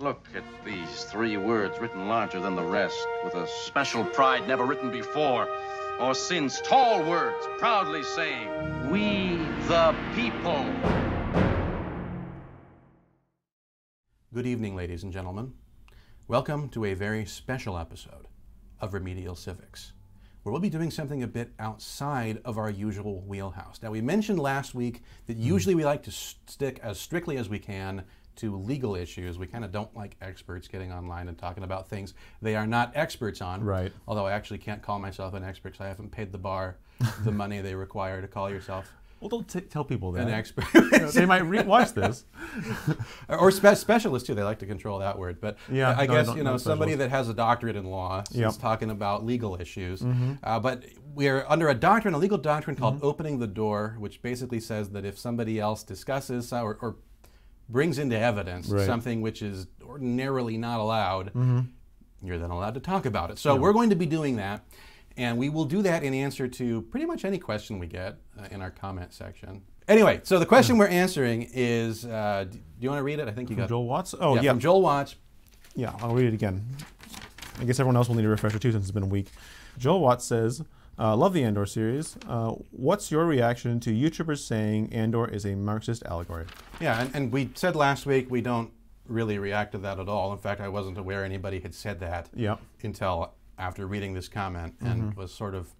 Look at these 3 words written larger than the rest, with a special pride never written before or since. Tall words proudly saying, "We the people." Good evening, ladies and gentlemen. Welcome to a very special episode of Remedial Civics, where we'll be doing something a bit outside of our usual wheelhouse. Now, we mentioned last week that usually we like to stick as strictly as we can to legal issues. We kind of don't like experts getting online and talking about things they are not experts on. Right. Although I actually can't call myself an expert because I haven't paid the bar the money they require to call yourself Well, don't tell people that. an expert. They might watch this. Or specialists too. They like to control that word. But Yeah, I no, guess no somebody specialists. that has a doctorate in law is Yep. talking about legal issues. But we're under a legal doctrine called opening the door, which basically says that if somebody else discusses or brings into evidence Right. something which is ordinarily not allowed, you're then allowed to talk about it. So we're going to be doing that. And we will do that in answer to pretty much any question we get in our comment section. Anyway, so the question we're answering is, do you want to read it? I think you got Joel Watts? Oh, yeah. From Joel Watts. Yeah, I'll read it again. I guess everyone else will need a refresher too since it's been a week. Joel Watts says, love the Andor series. What's your reaction to YouTubers saying Andor is a Marxist allegory? Yeah, and we said last week we don't really react to that at all. In fact, I wasn't aware anybody had said that Yeah. until after reading this comment and was sort of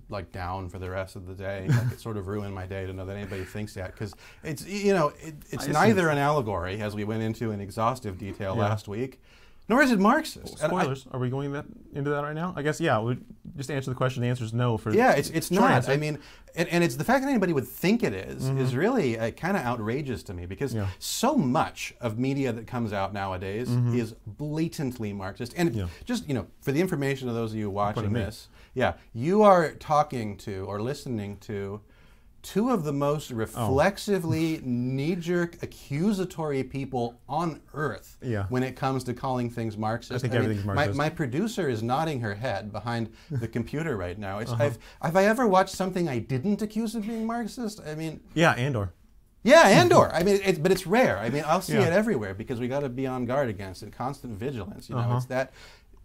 like down for the rest of the day. Like it sort of ruined my day to know that anybody thinks that, because it's it's neither an allegory, as we went into in exhaustive detail last week, nor is it Marxist. And Spoilers. Are we going into that right now? I guess, yeah. We'll just answer the question. The answer is no. It's short not. answer. I mean, and it's the fact that anybody would think it is really kind of outrageous to me, because so much of media that comes out nowadays is blatantly Marxist. And just, for the information of those of you watching this, you are talking to or listening to two of the most reflexively knee-jerk accusatory people on earth when it comes to calling things Marxist. I think everything's Marxist. My producer is nodding her head behind the computer right now. Have I ever watched something I didn't accuse of being Marxist? I mean... Yeah, Andor. Yeah, Andor. I mean, but it's rare. I mean, I'll see it everywhere because we got to be on guard against it. Constant vigilance. It's that...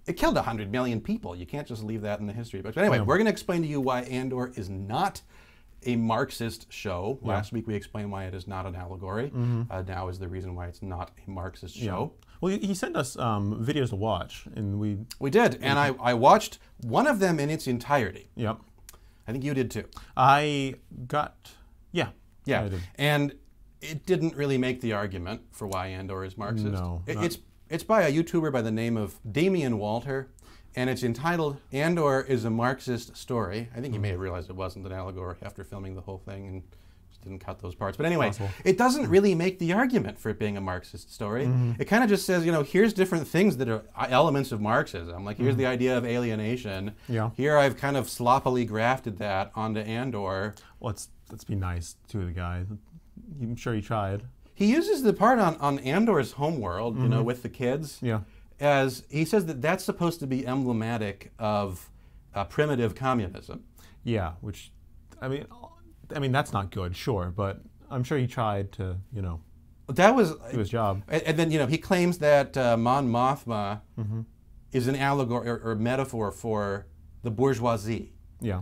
It killed 100 million people. You can't just leave that in the history books. But anyway, we're going to explain to you why Andor is not a Marxist show. Last week we explained why it is not an allegory. Now is the reason why it's not a Marxist show. Well, he sent us videos to watch, and we did, and I watched one of them in its entirety. Yep. I think you did too. I did, and it didn't really make the argument for why Andor is Marxist. No, it's by a YouTuber by the name of Damien Walter. And it's entitled, Andor is a Marxist Story. I think you may have realized it wasn't an allegory after filming the whole thing and just didn't cut those parts. But anyway, it doesn't really make the argument for it being a Marxist story. It kind of just says, here's different things that are elements of Marxism. Like here's the idea of alienation. Here I've kind of sloppily grafted that onto Andor. Well, let's be nice to the guy. I'm sure he tried. He uses the part on Andor's homeworld, with the kids. Yeah. As he says that's supposed to be emblematic of primitive communism. Yeah, which, I mean that's not good, sure, but I'm sure he tried to, that was do his job. And then he claims that Mon Mothma is an allegory or metaphor for the bourgeoisie. Yeah.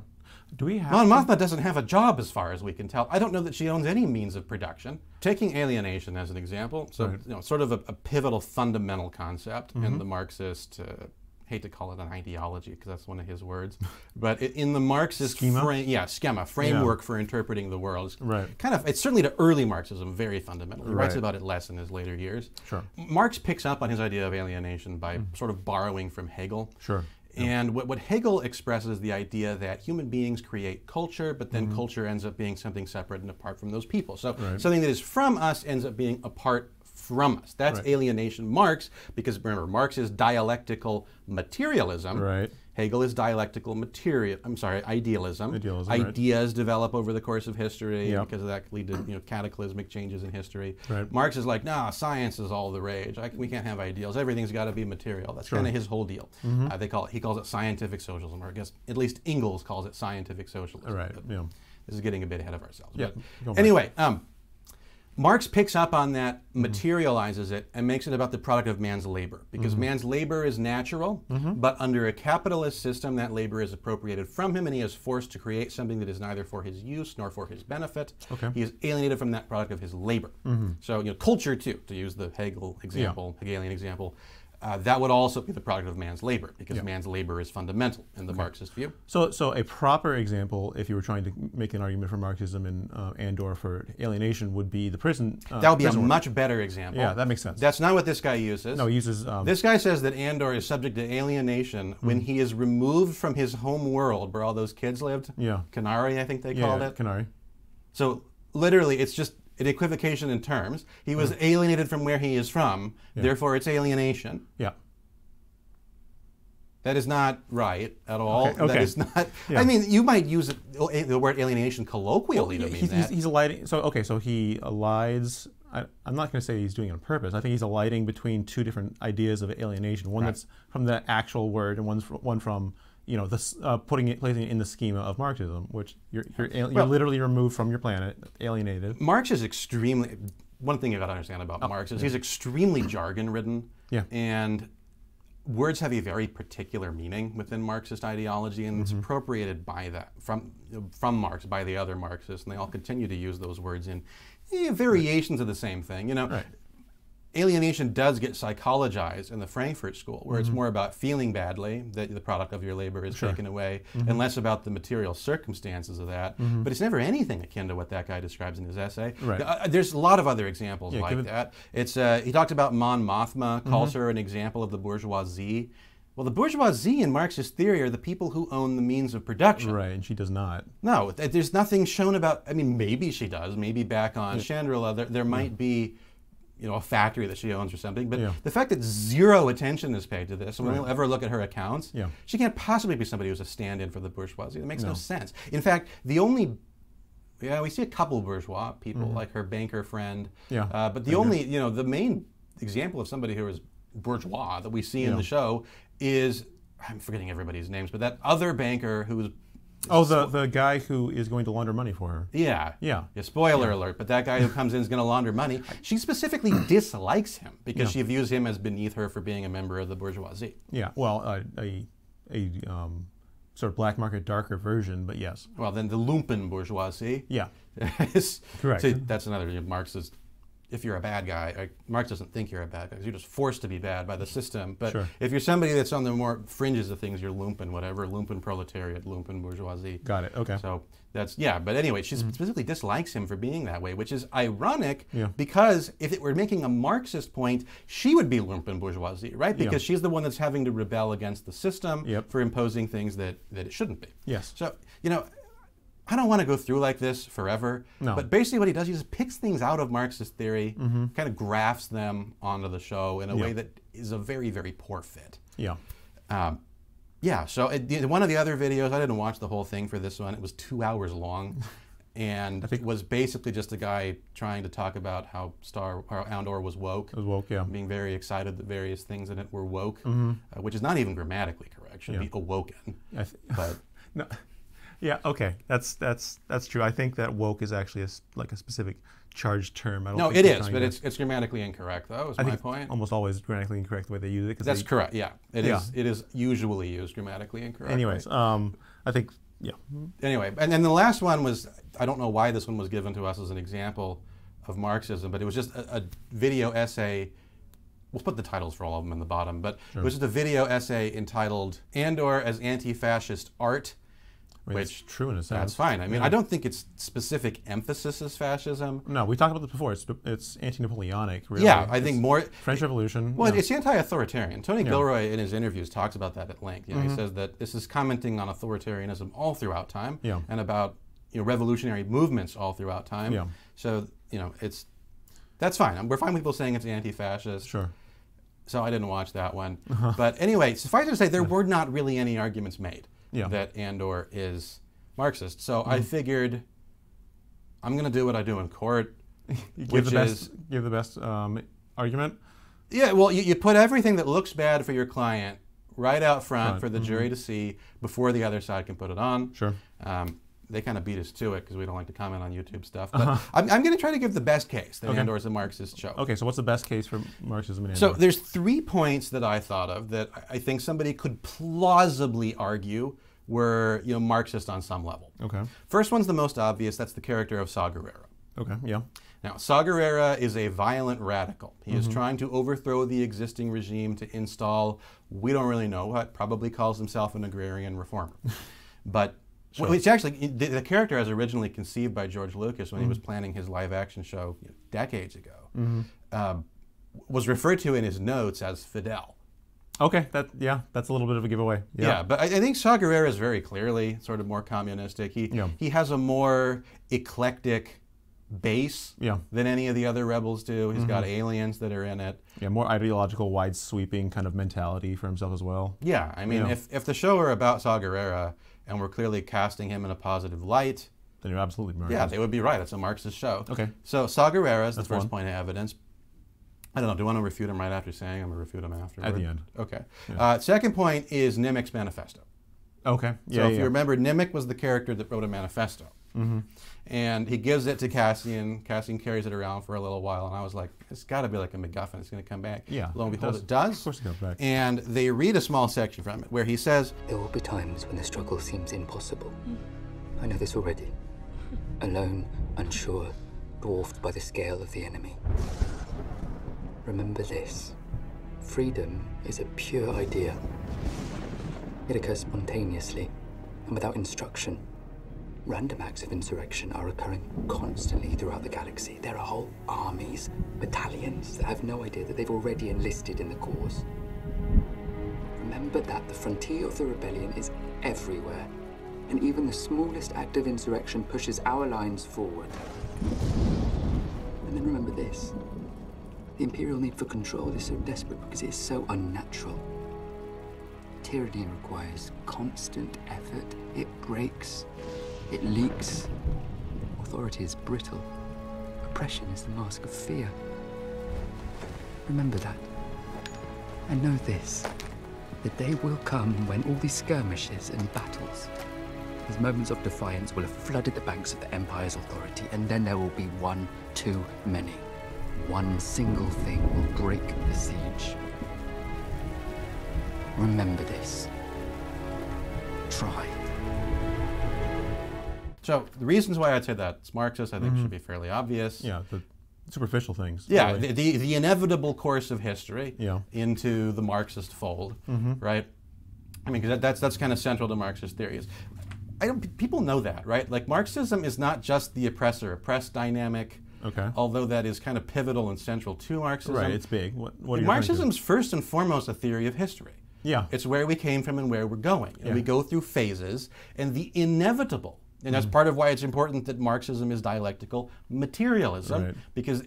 Do we have? Mon Mothma doesn't have a job, as far as we can tell. I don't know that she owns any means of production. Taking alienation as an example, so sort of a pivotal, fundamental concept in the Marxist. Hate to call it an ideology because that's one of his words, but in the Marxist schema framework for interpreting the world. It's certainly to early Marxism very fundamental. He writes about it less in his later years. Sure. Marx picks up on his idea of alienation by sort of borrowing from Hegel. Sure. And what Hegel expresses is the idea that human beings create culture, but then culture ends up being something separate and apart from those people. So something that is from us ends up being apart from us. That's alienation. Marx, because remember, Marx is dialectical materialism. Right. Hegel is dialectical idealism. Ideas develop over the course of history, and because of that lead to cataclysmic changes in history. Marx is like, nah, science is all the rage. We can't have ideals. Everything's got to be material. That's kind of his whole deal. He calls it scientific socialism, or I guess at least Engels calls it scientific socialism. Right. This is getting a bit ahead of ourselves. Yeah. But anyway, Marx picks up on that, materializes it, and makes it about the product of man's labor. Because man's labor is natural, but under a capitalist system, that labor is appropriated from him, and he is forced to create something that is neither for his use nor for his benefit. Okay. He is alienated from that product of his labor. So, culture too, to use the Hegel example, Hegelian example, that would also be the product of man's labor, because man's labor is fundamental in the Marxist view. So a proper example, if you were trying to make an argument for Marxism and/or for alienation, would be the prison. That would be a much better example. Yeah, that makes sense. That's not what this guy uses. No, he uses. This guy says that Andor is subject to alienation when he is removed from his home world where all those kids lived. Yeah. Canary, I think they called it. Canary. So literally, it's just an equivocation in terms. He was alienated from where he is from, therefore it's alienation. Yeah. That is not right at all. Okay. That is not. I mean, you might use the word alienation colloquially to mean that. He's alighting. So he alides. I'm not going to say he's doing it on purpose. I think he's alighting between two different ideas of alienation. One that's from the actual word, and one from placing it in the schema of Marxism, which you're literally removed from your planet, alienated. Marx is extremely. One thing you got to understand about Marx is he's extremely jargon-ridden. Yeah. And words have a very particular meaning within Marxist ideology, and it's appropriated by that from Marx by the other Marxists, and they all continue to use those words in variations of the same thing. Alienation does get psychologized in the Frankfurt School, where it's more about feeling badly that the product of your labor is taken away, and less about the material circumstances of that. But it's never anything akin to what that guy describes in his essay. Right. There's a lot of other examples like that. It's he talked about Mon Mothma, calls her an example of the bourgeoisie. Well, the bourgeoisie in Marxist theory are the people who own the means of production. Right, and she does not. No, there's nothing shown about. I mean, maybe she does. Maybe back on Chandrila, there might be a factory that she owns or something. But the fact that zero attention is paid to this, and when we ever look at her accounts, she can't possibly be somebody who's a stand-in for the bourgeoisie. It makes no sense. In fact, we see a couple bourgeois people, like her banker friend. But the only, the main example of somebody who is bourgeois that we see in the show is, I'm forgetting everybody's names, but that other banker who was the guy who is going to launder money for her. Yeah. Spoiler alert, but that guy who comes in is going to launder money. She specifically dislikes him because she views him as beneath her for being a member of the bourgeoisie. Yeah, well, a sort of black market, darker version, but yes. Well, then the lumpen bourgeoisie. Yeah. Correct. That's another Marxist. If you're a bad guy, Marx doesn't think you're a bad guy. You're just forced to be bad by the system. But if you're somebody that's on the more fringes of things, you're lumpen, whatever, lumpen proletariat, lumpen bourgeoisie. Got it. Okay. So that's but anyway, she specifically dislikes him for being that way, which is ironic because if it were making a Marxist point, she would be lumpen bourgeoisie, right? Because she's the one that's having to rebel against the system for imposing things that it shouldn't be. Yes. So I don't want to go through like this forever, but basically what he does, he just picks things out of Marxist theory, kind of grafts them onto the show in a way that is a very, very poor fit. Yeah. So one of the other videos, I didn't watch the whole thing for this one. It was 2 hours long, and it was basically just a guy trying to talk about how Andor was woke. It was woke, being very excited that various things in it were woke, which is not even grammatically correct. Should be awoken. But no. Yeah. Okay. That's true. I think that woke is actually a specific charged term. I don't no, it is, but it's grammatically incorrect, though. Is my point. Almost always grammatically incorrect the way they use it. That's correct. Yeah. It is usually used grammatically incorrectly. Anyways, I think Anyway, and then the last one was, I don't know why this one was given to us as an example of Marxism, but it was just a video essay. We'll put the titles for all of them in the bottom, but it was just a video essay entitled "Andor as Anti-Fascist Art." Which is true in a sense. That's fine. I mean, I don't think its specific emphasis is fascism. No, we talked about this before. It's anti-Napoleonic, really. Yeah, I think more French Revolution. Well, it's anti-authoritarian. Tony Gilroy in his interviews talks about that at length. He says that this is commenting on authoritarianism all throughout time, and about revolutionary movements all throughout time. Yeah. So that's fine. We're fine with people saying it's anti-fascist. Sure. So I didn't watch that one. But anyway, suffice it to say, there were not really any arguments made that Andor is Marxist. So I figured I'm going to do what I do in court, give the best argument. Yeah, well, you put everything that looks bad for your client right out front for the jury to see before the other side can put it on. Sure. they kind of beat us to it because we don't like to comment on YouTube stuff. But I'm going to try to give the best case that Andor is a Marxist show. Okay, so what's the best case for Marxism in Andor? So there's 3 points that I thought of that I think somebody could plausibly argue were Marxist on some level. Okay. First one's the most obvious. That's the character of Saw Gerrera. Okay, yeah. Now, Saw Gerrera is a violent radical. He is trying to overthrow the existing regime to install, we don't really know what, probably calls himself an agrarian reformer. But which actually, the character as originally conceived by George Lucas when he was planning his live-action show decades ago, was referred to in his notes as Fidel. Okay, that's a little bit of a giveaway. Yeah, but I think Saw Gerrera is very clearly sort of more communistic. He has a more eclectic base than any of the other rebels do. He's got aliens that are in it. Yeah, more ideological, wide-sweeping kind of mentality for himself as well. Yeah, I mean, if the show were about Saw Gerrera and we're clearly casting him in a positive light, then you're absolutely Marxist. Yeah, they would be right. It's a Marxist show. Okay. So Saw Gerrera is the first point of evidence. I don't know. Do you want to refute him right after saying I'm going to refute him afterward? At the end. Okay. Yeah. Second point is Nimic's manifesto. Okay. So if you remember, Nimic was the character that wrote a manifesto. And he gives it to Cassian. Cassian carries it around for a little while, and I was like, it's got to be like a MacGuffin. It's going to come back. Yeah. Lo and behold, it does. Of course it comes back. And they read a small section from it where he says, there will be times when the struggle seems impossible. I know this already. Alone, unsure, dwarfed by the scale of the enemy. Remember this. Freedom is a pure idea. It occurs spontaneously and without instruction. Random acts of insurrection are occurring constantly throughout the galaxy. There are whole armies, battalions that have no idea that they've already enlisted in the cause. Remember that the frontier of the rebellion is everywhere, and even the smallest act of insurrection pushes our lines forward. And then remember this. The Imperial need for control is so desperate because it is so unnatural. Tyranny requires constant effort. It breaks. It leaks. Authority is brittle. Oppression is the mask of fear. Remember that. And know this. The day will come when all these skirmishes and battles, these moments of defiance will have flooded the banks of the Empire's authority, and then there will be one too many. One single thing will break the siege. Remember this. Try. So the reasons why I'd say that it's Marxist, I think, should be fairly obvious. Yeah, the superficial things. Yeah, really. the inevitable course of history into the Marxist fold, right? I mean, because that's kind of central to Marxist theories. People know that, right? Like, Marxism is not just the oppressor-oppressed dynamic. Okay. Although that is kind of pivotal and central to Marxism. Right, it's big. What are you Marxism's first and foremost a theory of history. Yeah. It's where we came from and where we're going. And we go through phases, and the inevitable, and that's part of why it's important that Marxism is dialectical materialism, because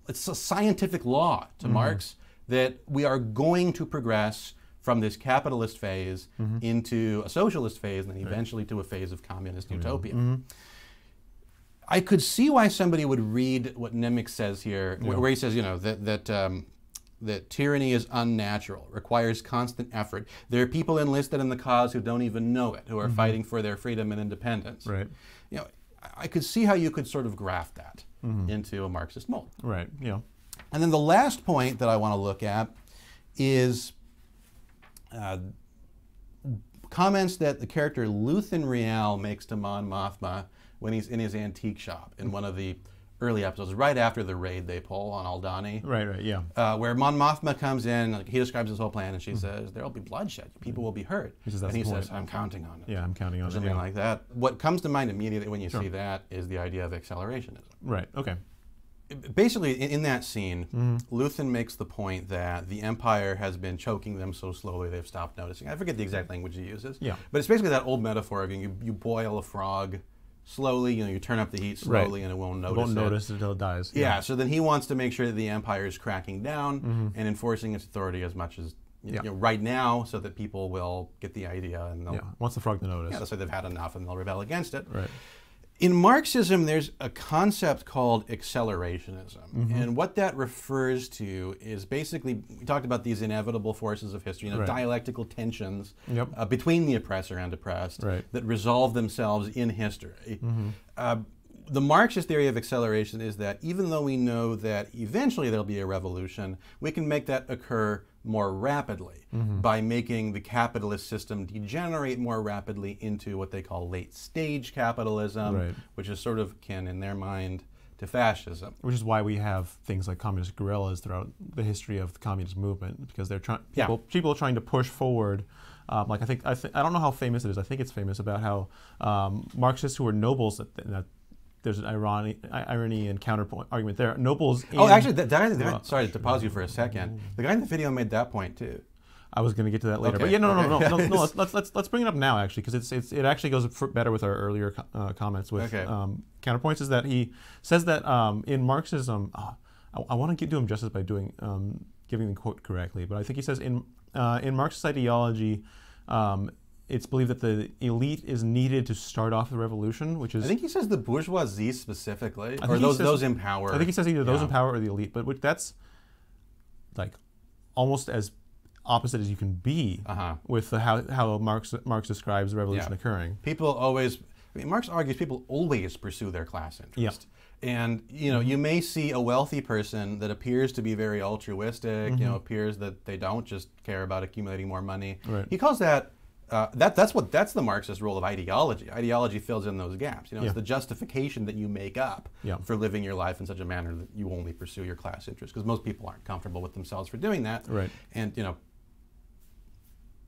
it's a scientific law to Marx that we are going to progress from this capitalist phase into a socialist phase, and then eventually to a phase of communist utopia. I could see why somebody would read what Nimic says here, where he says, that tyranny is unnatural, requires constant effort. There are people enlisted in the cause who don't even know it, who are fighting for their freedom and independence. Right. I could see how you could sort of graft that into a Marxist mold. Right. Yeah. And then the last point that I want to look at is comments that the character Luthen Riel makes to Mon Mothma when he's in his antique shop in one of the early episodes, right after the raid they pull on Aldhani. Right, yeah. Where Mon Mothma comes in, he describes his whole plan, and she says, there'll be bloodshed, people will be hurt. He says, and he says, I'm counting on it. Yeah, I'm counting on it. Something like that. What comes to mind immediately when you see that is the idea of accelerationism. Right, okay. Basically, in that scene, Luthen makes the point that the Empire has been choking them so slowly they've stopped noticing. I forget the exact language he uses. Yeah. But it's basically that old metaphor of you boil a frog slowly, you turn up the heat slowly, and it won't notice. It won't notice until it dies. Yeah. So then he wants to make sure that the Empire is cracking down and enforcing its authority as much as right now, so that people will get the idea and they'll wants the frog to notice. Yeah, so they've had enough and they'll rebel against it. Right. In Marxism, there's a concept called accelerationism. And what that refers to is basically, we talked about these inevitable forces of history, dialectical tensions between the oppressor and oppressed that resolve themselves in history. The Marxist theory of acceleration is that even though we know that eventually there'll be a revolution, we can make that occur more rapidly by making the capitalist system degenerate more rapidly into what they call late-stage capitalism, which is sort of akin in their mind to fascism. Which is why we have things like communist guerrillas throughout the history of the communist movement, because they're trying people are trying to push forward. Like I don't know how famous it is. I think it's famous about how Marxists who were nobles that there's an irony and counterpoint argument there. Nobles. Actually, sorry to pause you for a second. The guy in the video made that point too. I was going to get to that later, but yeah, no. Let's bring it up now actually, because it actually goes better with our earlier comments with counterpoints. Is that he says that in Marxism, I want to do him justice by giving the quote correctly, but I think he says in Marxist ideology. It's believed that the elite is needed to start off the revolution, which is... I think he says the bourgeoisie specifically, or those in power. I think he says either those in power or the elite, but that's like almost as opposite as you can be with how Marx describes the revolution occurring. People always... Marx argues people always pursue their class interest. And you may see a wealthy person that appears to be very altruistic, appears that they don't just care about accumulating more money. He calls that... that's the Marxist role of ideology. Ideology fills in those gaps. It's the justification that you make up for living your life in such a manner that you only pursue your class interest, because most people aren't comfortable with themselves for doing that. And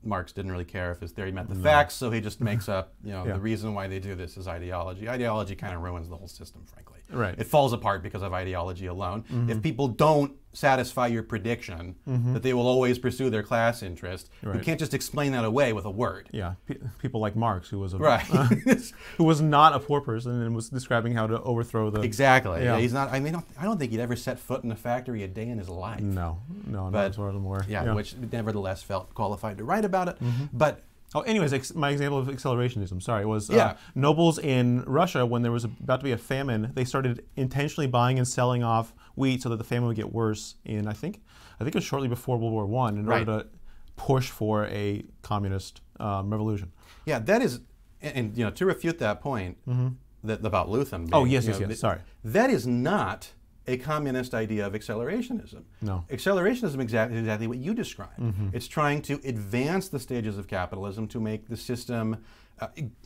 Marx didn't really care if his theory met the facts, so he just makes up the reason why they do this is ideology. Ideology kind of ruins the whole system, frankly. It falls apart because of ideology alone. If people don't satisfy your prediction that they will always pursue their class interest, you can't just explain that away with a word. People like Marx, who was who was not a poor person and was describing how to overthrow the... Exactly. He's not. I don't think he'd ever set foot in a factory a day in his life. No, not as far as I'm aware. Which nevertheless felt qualified to write about it. But anyways, my example of accelerationism, was nobles in Russia, when there was about to be a famine, they started intentionally buying and selling off wheat so that the famine would get worse in, I think it was shortly before World War I, in order to push for a communist revolution. Yeah, that is, and to refute that point about Luthien. That is not a communist idea of accelerationism. No. Accelerationism is exactly what you described. It's trying to advance the stages of capitalism to make the system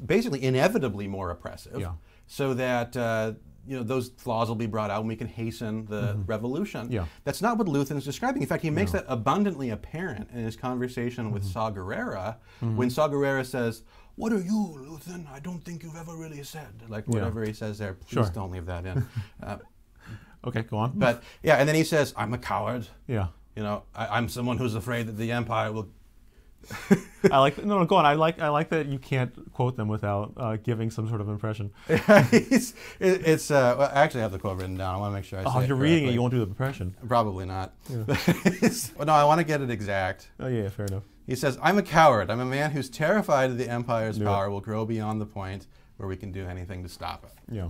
basically inevitably more oppressive, so that those flaws will be brought out and we can hasten the revolution. That's not what Luthien's describing. In fact, he makes that abundantly apparent in his conversation with Saw Gerrera, when Saw Gerrera says, "What are you, Luthien? I don't think you've ever really said." Like whatever he says there, please don't leave that in. Okay, go on. But and then he says, "I'm a coward. Yeah. I'm someone who's afraid that the empire will." I like go on. I like that you can't quote them without giving some sort of impression. Well, I actually have the quote written down. I want to make sure I say it you're reading it. You won't do the impression. Probably not. No, I want to get it exact. Oh yeah, fair enough. He says, "I'm a coward. I'm a man who's terrified that the empire's power will grow beyond the point where we can do anything to stop it." Yeah.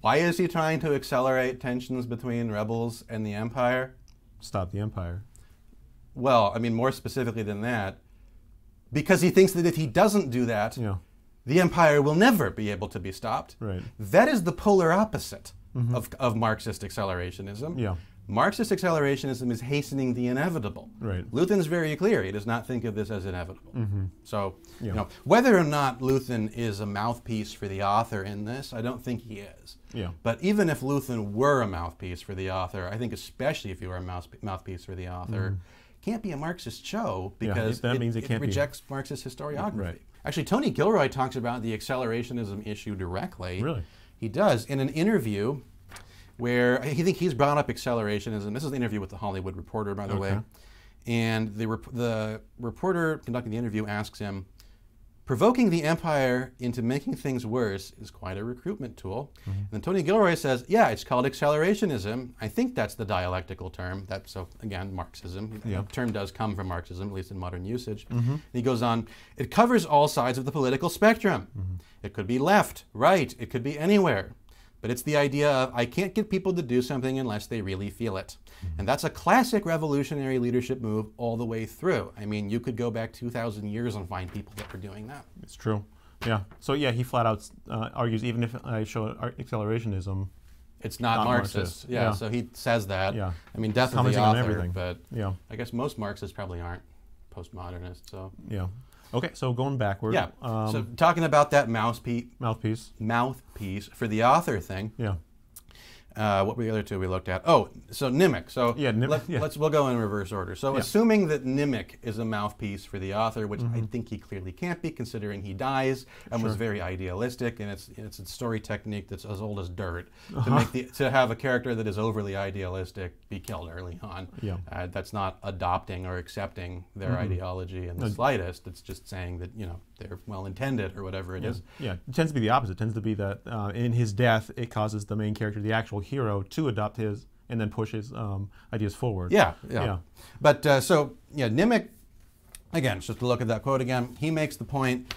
Why is he trying to accelerate tensions between rebels and the empire? Stop the empire. Well, more specifically than that, because he thinks that if he doesn't do that, the empire will never be able to be stopped. That is the polar opposite of Marxist accelerationism. Marxist accelerationism is hastening the inevitable. Luthien's very clear. He does not think of this as inevitable. So, whether or not Luthien is a mouthpiece for the author in this, I don't think he is. But even if Luthien were a mouthpiece for the author, I think especially if he were a mouthpiece for the author, can't be a Marxist show because it rejects Marxist historiography. Actually, Tony Gilroy talks about the accelerationism issue directly. Really? He does in an interview where I think he's brought up accelerationism. This is an interview with the Hollywood Reporter, by the way. And the reporter conducting the interview asks him, provoking the empire into making things worse is quite a recruitment tool. And then Tony Gilroy says, yeah, it's called accelerationism. I think that's the dialectical term. So again, Marxism. The term does come from Marxism, at least in modern usage. And he goes on, it covers all sides of the political spectrum. It could be left, right, it could be anywhere. But it's the idea of, I can't get people to do something unless they really feel it. And that's a classic revolutionary leadership move all the way through. I mean, you could go back 2,000 years and find people that were doing that. It's true. Yeah. So yeah, he flat out argues, even if I show accelerationism, it's not Marxist. Yeah, so he says that. Yeah. I mean, death of the author, everything. But I guess most Marxists probably aren't postmodernists. So yeah. Okay, so going backward. Yeah. So talking about that mouthpiece for the author thing. Yeah. What were the other two we looked at? Oh, so Nimick. So yeah, we'll go in reverse order. So assuming that Nimick is a mouthpiece for the author, which I think he clearly can't be, considering he dies and was very idealistic, and it's a story technique that's as old as dirt to have a character that is overly idealistic be killed early on. Yeah. That's not adopting or accepting their ideology in the slightest. It's just saying that they're well intended or whatever it is. Yeah, it tends to be the opposite. It tends to be that in his death, it causes the main character, the actual hero, to adopt his and then push his ideas forward. Yeah. But Nimick, again, just to look at that quote again, he makes the point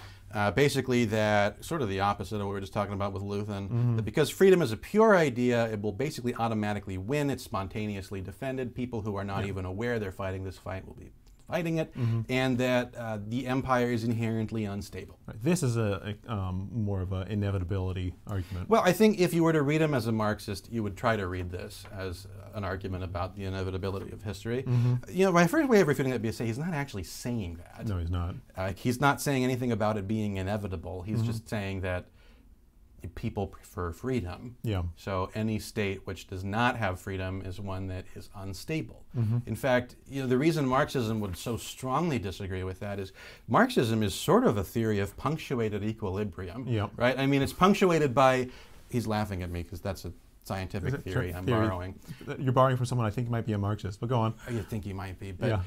basically that sort of the opposite of what we were just talking about with Luthen, that because freedom is a pure idea, it will basically automatically win. It's spontaneously defended. People who are not even aware they're fighting this fight will be fighting it, and that the empire is inherently unstable. Right. This is a more of an inevitability argument. Well, I think if you were to read him as a Marxist, you would try to read this as an argument about the inevitability of history. My first way of refuting that would be to say he's not actually saying that. No, he's not. He's not saying anything about it being inevitable. He's just saying that people prefer freedom. Yeah. So any state which does not have freedom is one that is unstable. In fact, the reason Marxism would so strongly disagree with that is Marxism is sort of a theory of punctuated equilibrium. Yeah. Right? I mean, it's punctuated by, he's laughing at me because that's a scientific theory I'm borrowing. You're borrowing from someone I think might be a Marxist, but go on. You think he might be, but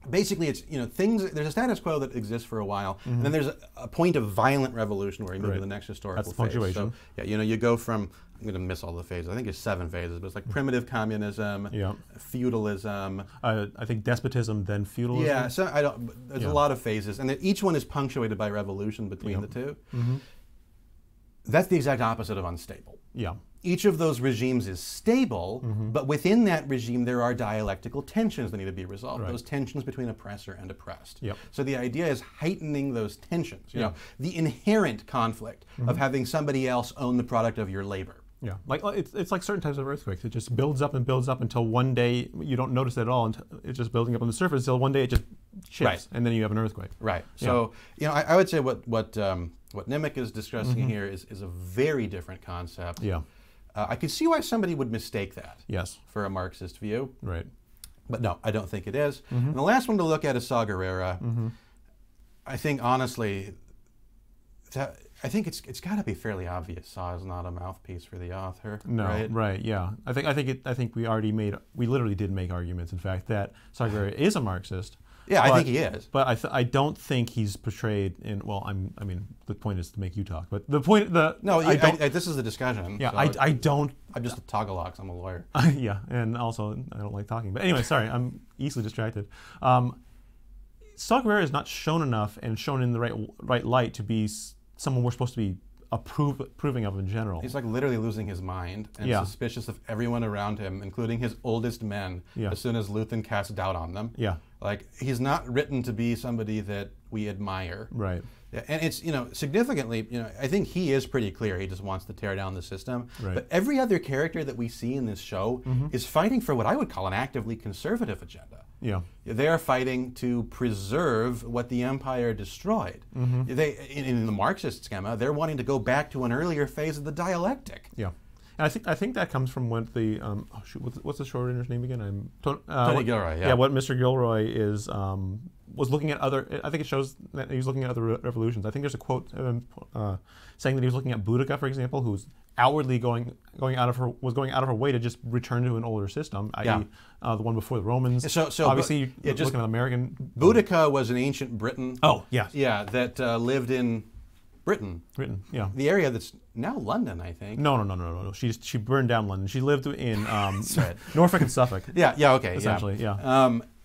basically, it's there's a status quo that exists for a while, and then there's a point of violent revolution where you move to the next historical phase. That's punctuation. So, you go from, I'm going to miss all the phases. I think it's 7 phases, but it's like primitive communism, feudalism. I think despotism, then feudalism. Yeah, so there's a lot of phases, and each one is punctuated by revolution between the two. That's the exact opposite of unstable. Yeah. Each of those regimes is stable, but within that regime there are dialectical tensions that need to be resolved. Those tensions between oppressor and oppressed. So the idea is heightening those tensions. The inherent conflict of having somebody else own the product of your labor. Yeah, like it's like certain types of earthquakes. It just builds up and builds up until one day you don't notice it at all. Until it's just building up on the surface until one day it just shifts, and then you have an earthquake. Right. So I would say what Nimick is discussing here is a very different concept. Yeah. I could see why somebody would mistake that. Yes. For a Marxist view. Right. But no, I don't think it is. And the last one to look at is Saw Gerrera. I think honestly, I think it's got to be fairly obvious. Saw is not a mouthpiece for the author. No, right? Yeah. I think we literally did make arguments. In fact, that Saw Gerrera is a Marxist. Yeah, I think he is. But I don't think he's portrayed in. Well, I mean, the point is to make you talk. But the point, this is the discussion. Yeah, so I don't. I'm just a toggle-ox. I'm a lawyer. Yeah, and also I don't like talking. But anyway, sorry, I'm easily distracted. Saw Gerrera is not shown enough and shown in the right light to be someone we're supposed to be approving of in general. He's like literally losing his mind and suspicious of everyone around him, including his oldest men, as soon as Luthen casts doubt on them. Yeah. Like, he's not written to be somebody that we admire. Right. Yeah, and it's, significantly, I think he is pretty clear. He just wants to tear down the system. Right. But every other character that we see in this show is fighting for what I would call an actively conservative agenda. Yeah. They are fighting to preserve what the empire destroyed. In the Marxist schema, they're wanting to go back to an earlier phase of the dialectic. Yeah. And I think that comes from what the what's the showrunner's name again? Tony Gilroy. Yeah. What Mr. Gilroy is was looking at other. I think it shows that he was looking at other revolutions. I think there's a quote saying that he was looking at Boudica, for example, who's outwardly going out of her way to just return to an older system, i.e., the one before the Romans. So obviously, you're looking at American. Boudica was an ancient Briton. Oh, yes. Yeah, that lived in Britain. Yeah. The area that's now London, I think. No. She burned down London. She lived in Norfolk and Suffolk. Yeah. Okay. Essentially,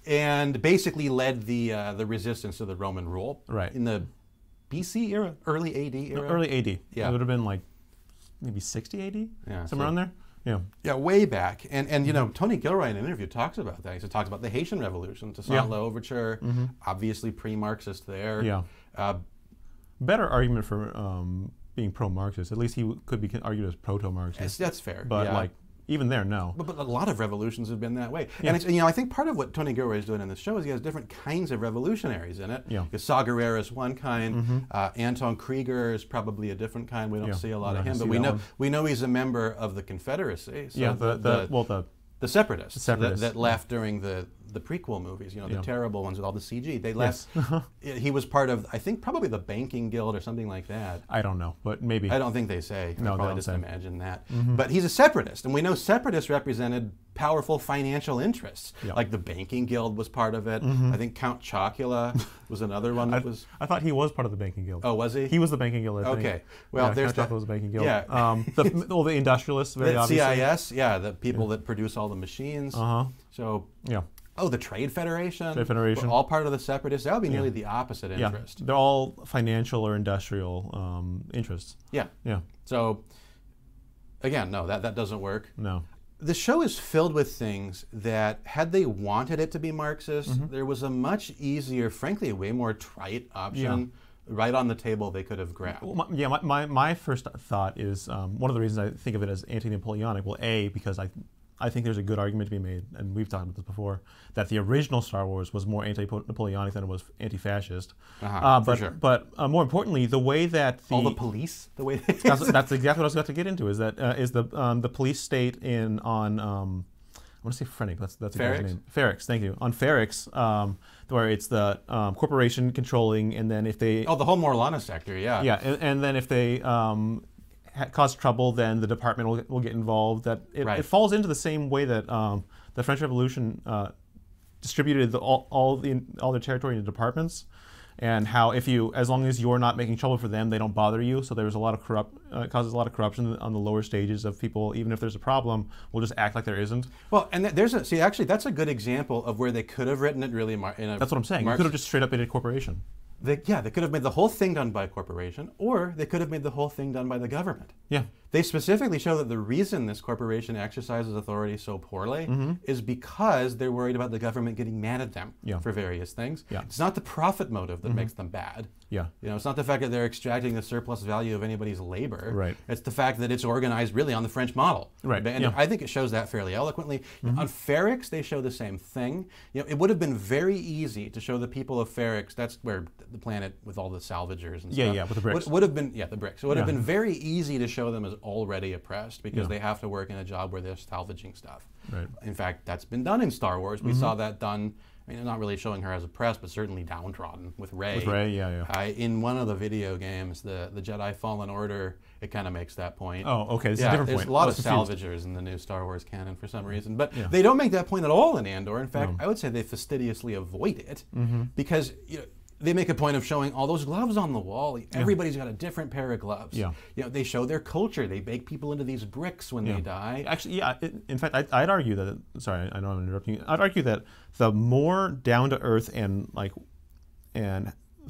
and basically led the resistance to the Roman rule. Right. In the BC era, early AD era. Early AD. Yeah. It would have been like maybe 60 AD. Yeah. Somewhere around there. Yeah. Yeah, way back. And you know, Tony Gilroy in an interview talks about that. He talks about the Haitian Revolution, Toussaint Louverture, obviously pre-Marxist there. Yeah. Better argument for being pro-Marxist. At least he could be argued as proto-Marxist. That's fair. But like, even there, no. But a lot of revolutions have been that way. Yeah. And I think part of what Tony Gilroy is doing in this show is he has different kinds of revolutionaries in it. Yeah. Saw Gerrera is one kind. Anton Krieger is probably a different kind. We don't see a lot of him, but we know he's a member of the Confederacy. So the separatists, that left during the prequel movies, the terrible ones with all the CG. They left. Yes. He was part of, I think, probably the Banking Guild or something like that. I don't know, but maybe. I don't think they say. No, probably just imagine that. But he's a separatist, and we know separatists represented powerful financial interests. Like the Banking Guild was part of it. I think Count Chocula was another one that was. I thought he was part of the Banking Guild. Oh, was he? He was the Banking Guild, I think. Okay. Well, there's Count Chocula was the Banking Guild. Yeah. The industrialists, very obviously. CIS, the people that produce all the machines. So. Yeah. Oh, the Trade Federation? Trade Federation. All part of the separatists. That would be nearly the opposite interest. Yeah, they're all financial or industrial interests. Yeah. Yeah. So, again, no, that doesn't work. No. The show is filled with things that, had they wanted it to be Marxist, there was a much easier, frankly, a way more trite option right on the table they could have grabbed. Well, my first thought is, one of the reasons I think of it as anti-Napoleonic, well, A, because I think there's a good argument to be made, and we've talked about this before, that the original Star Wars was more anti-Napoleonic than it was anti-fascist. For sure. But more importantly, the way that all the police, the way that's exactly what I was about to get into. Is that is the police state on I want to say French. That's the guy's name. Ferrix. Thank you. On Ferrix, where it's the corporation controlling, and then if they the whole Morlana sector, and then if they cause trouble, then the department will get involved. That it falls into the same way that the French Revolution distributed all their territory into departments, and how as long as you're not making trouble for them, they don't bother you. So there's a lot of causes a lot of corruption on the lower stages of people. Even if there's a problem, we'll just act like there isn't. Well, and actually that's a good example of where they could have written it really that's what I'm saying. You could have just straight up made a corporation. They could have made the whole thing done by a corporation, or they could have made the whole thing done by the government. Yeah. They specifically show that the reason this corporation exercises authority so poorly is because they're worried about the government getting mad at them for various things. Yeah. It's not the profit motive that makes them bad. Yeah. It's not the fact that they're extracting the surplus value of anybody's labor. Right. It's the fact that it's organized really on the French model. Right. And I think it shows that fairly eloquently. On Ferrix, they show the same thing. It would have been very easy to show the people of Ferrix, that's where the planet with all the salvagers and stuff. Yeah, with the bricks. Would have been, the bricks. It would have been very easy to show them as already oppressed because they have to work in a job where they're salvaging stuff. Right. In fact, that's been done in Star Wars. We saw that done. I mean, not really showing her as oppressed, but certainly downtrodden with Rey. With Rey, yeah. In one of the video games, the Jedi Fallen Order, it kind of makes that point. Oh, okay. This is a different point. There's a lot of salvagers in the new Star Wars canon for some reason. But they don't make that point at all in Andor. In fact, I would say they fastidiously avoid it because they make a point of showing all those gloves on the wall. Everybody's got a different pair of gloves. Yeah. They show their culture. They bake people into these bricks when they die. Actually, in fact, I'd argue that. Sorry, I know I'm interrupting you. I'd argue that the more down to earth and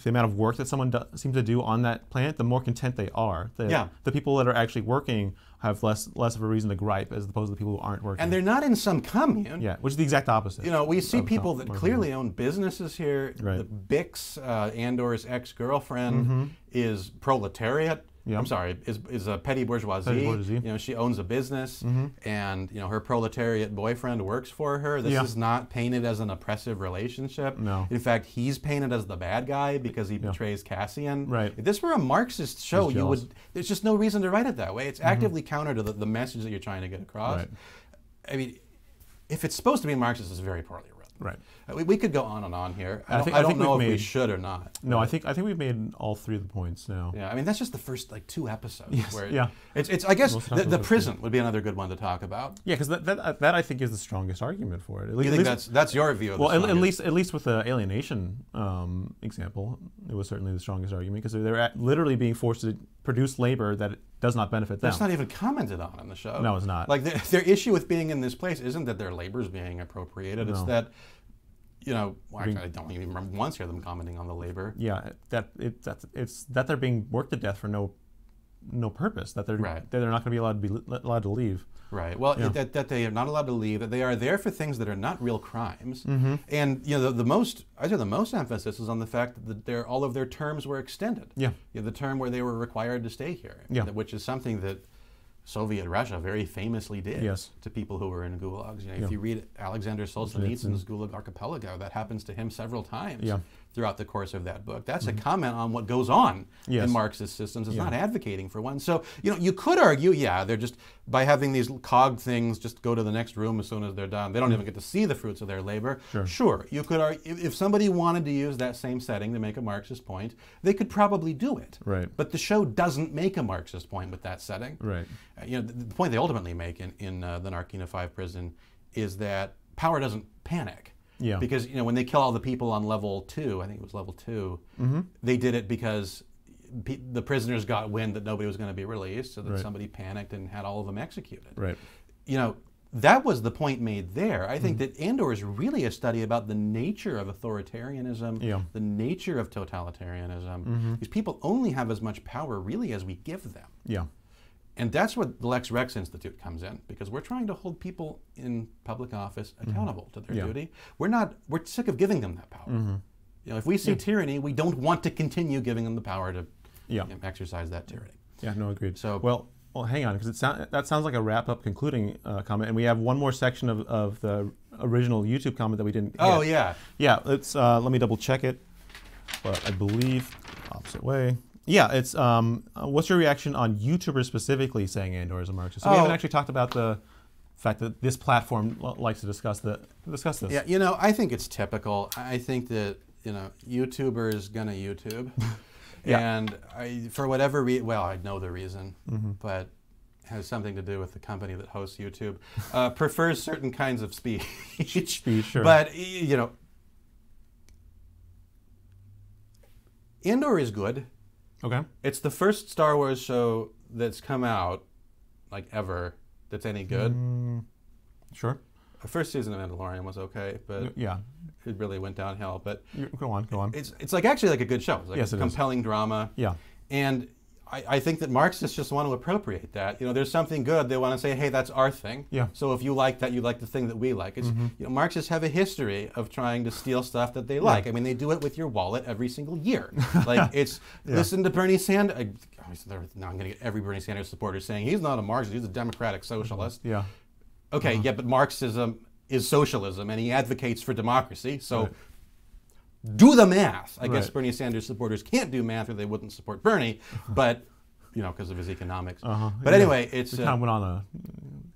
the amount of work that someone seems to do on that planet, the more content they are. The people that are actually working have less of a reason to gripe as opposed to the people who aren't working. And they're not in some commune. Yeah, which is the exact opposite. We see people that clearly own businesses here. Right. The Bix, Andor's ex-girlfriend, is proletariat. Yeah. I'm sorry, is a petty bourgeoisie. She owns a business, and her proletariat boyfriend works for her. This is not painted as an oppressive relationship. No. In fact, he's painted as the bad guy because he betrays Cassian. Right. If this were a Marxist show, there's just no reason to write it that way. It's actively counter to the message that you're trying to get across. Right. I mean, if it's supposed to be Marxist, it's very poorly written. Right. We could go on and on here. I think don't know if we've we should or not. No, I think we've made all 3 of the points now. Yeah, I mean that's just the first like 2 episodes. Yes, where yeah. It's I guess Most of the the time prison would be another good one to talk about. Yeah, because that I think is the strongest argument for it. You think that's your view of the strongest? at least with the alienation example, it was certainly the strongest argument because they're literally being forced to produce labor that does not benefit them. That's not even commented on in the show. No, it's not. Like their issue with being in this place isn't that their labor is being appropriated. No. It's that, I don't even remember once hear them commenting on the labor. Yeah, it's that they're being worked to death for no purpose. That they're not going to be allowed to leave. Right. Well, that they are not allowed to leave. That they are there for things that are not real crimes. And the most emphasis is on the fact that all of their terms were extended. Yeah. The term where they were required to stay here. Yeah. Which is something that Soviet Russia very famously did to people who were in gulags. If you read Alexander Solzhenitsyn's Gulag Archipelago, that happens to him several times throughout the course of that book. That's a comment on what goes on in Marxist systems. It's not advocating for one. So, you could argue, they're just, by having these cog things just go to the next room as soon as they're done. They don't even get to see the fruits of their labor. Sure, you could argue, if somebody wanted to use that same setting to make a Marxist point, they could probably do it. Right. But the show doesn't make a Marxist point with that setting. Right. The point they ultimately make in the Narkina 5 prison is that power doesn't panic. Yeah. Because when they kill all the people on level 2, I think it was level 2, they did it because the prisoners got wind that nobody was going to be released, so that somebody panicked and had all of them executed. Right. That was the point made there. I think that Andor is really a study about the nature of authoritarianism, the nature of totalitarianism. These people only have as much power really as we give them. Yeah. And that's where the Lex Rex Institute comes in, because we're trying to hold people in public office accountable to their duty. We're sick of giving them that power. If we see tyranny, we don't want to continue giving them the power to exercise that tyranny. Yeah, no, agreed. So, well, hang on, because that sounds like a wrap-up concluding comment, and we have one more section of the original YouTube comment that we didn't get. Oh, yeah. Yeah, let me double check it, but I believe opposite way. Yeah, it's what's your reaction on YouTubers specifically saying Andor is a Marxist? So we haven't actually talked about the fact that this platform likes to discuss this. Yeah, I think it's typical. I think that YouTuber is gonna YouTube, and for whatever reason, well, I know the reason, but it has something to do with the company that hosts YouTube, prefers certain kinds of speech. Sure. But Andor is good. Okay. It's the first Star Wars show that's come out, like ever, that's any good. Sure. The first season of Mandalorian was okay, but it really went downhill. But go on. It's like actually like a good show. It's like yes, a compelling drama. Yeah. And I think that Marxists just want to appropriate that. There's something good. They want to say, hey, that's our thing. Yeah. So if you like that, you like the thing that we like. It's, Marxists have a history of trying to steal stuff that they like. I mean, they do it with your wallet every single year. Like listen to Bernie Sanders. Now I'm going to get every Bernie Sanders supporter saying he's not a Marxist. He's a democratic socialist. Yeah. Okay. Yeah, but Marxism is socialism, and he advocates for democracy. So. Right. Do the math. I guess Bernie Sanders supporters can't do math or they wouldn't support Bernie, but, because of his economics. But anyway, it's... kind of went on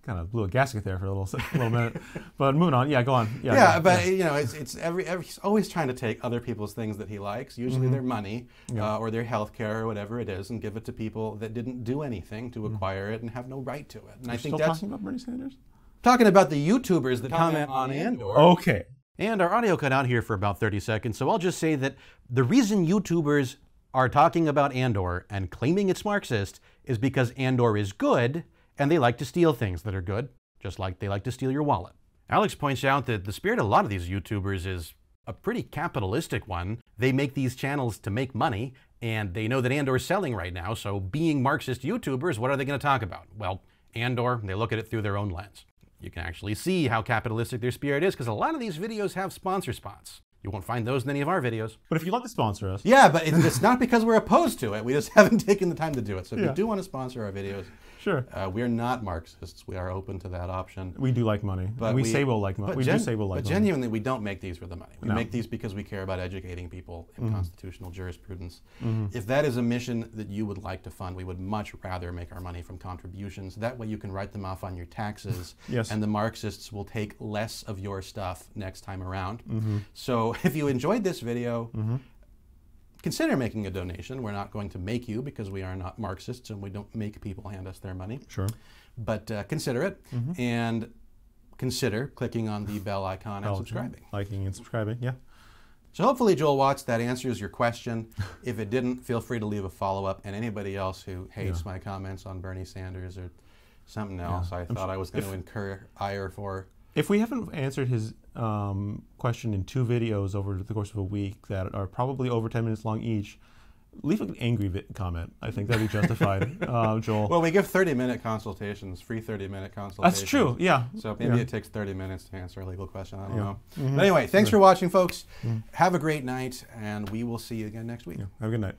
kind of blew a gasket there for a little minute. But moving on, go on. He's always trying to take other people's things that he likes, usually their money or their health care or whatever it is, and give it to people that didn't do anything to acquire it and have no right to it. And I think that's... talking about Bernie Sanders? Talking about the YouTubers that comment on Andor. Okay. And our audio cut out here for about 30 seconds, so I'll just say that the reason YouTubers are talking about Andor and claiming it's Marxist is because Andor is good, and they like to steal things that are good, just like they like to steal your wallet. Alex points out that the spirit of a lot of these YouTubers is a pretty capitalistic one. They make these channels to make money, and they know that Andor is selling right now, so being Marxist YouTubers, what are they going to talk about? Well, Andor, they look at it through their own lens. You can actually see how capitalistic their spirit is because a lot of these videos have sponsor spots. You won't find those in any of our videos. But if you'd like to sponsor us. Yeah, but it's not because we're opposed to it. We just haven't taken the time to do it. So if you do want to sponsor our videos, Sure. We're not Marxists. We are open to that option. We do like money. But we say we'll like money. We do say we'll like money. But genuinely, we don't make these for the money. We make these because we care about educating people in constitutional jurisprudence. If that is a mission that you would like to fund, we would much rather make our money from contributions. That way you can write them off on your taxes, yes. and the Marxists will take less of your stuff next time around. So if you enjoyed this video, consider making a donation. We're not going to make you because we are not Marxists and we don't make people hand us their money. Sure. But consider it, and consider clicking on the bell icon and subscribing. Liking and subscribing, yeah. So hopefully, Joel Watts, that answers your question. If it didn't, feel free to leave a follow-up. And anybody else who hates my comments on Bernie Sanders or something else, I thought I was going to incur ire for. If we haven't answered his question in 2 videos over the course of a week that are probably over 10 minutes long each, leave an angry comment. I think that'd be justified, Joel. Well, we give 30-minute consultations, free 30-minute consultations. That's true, yeah. So maybe it takes 30 minutes to answer a legal question. I don't know. But anyway, thanks for watching, folks. Have a great night, and we will see you again next week. Have a good night.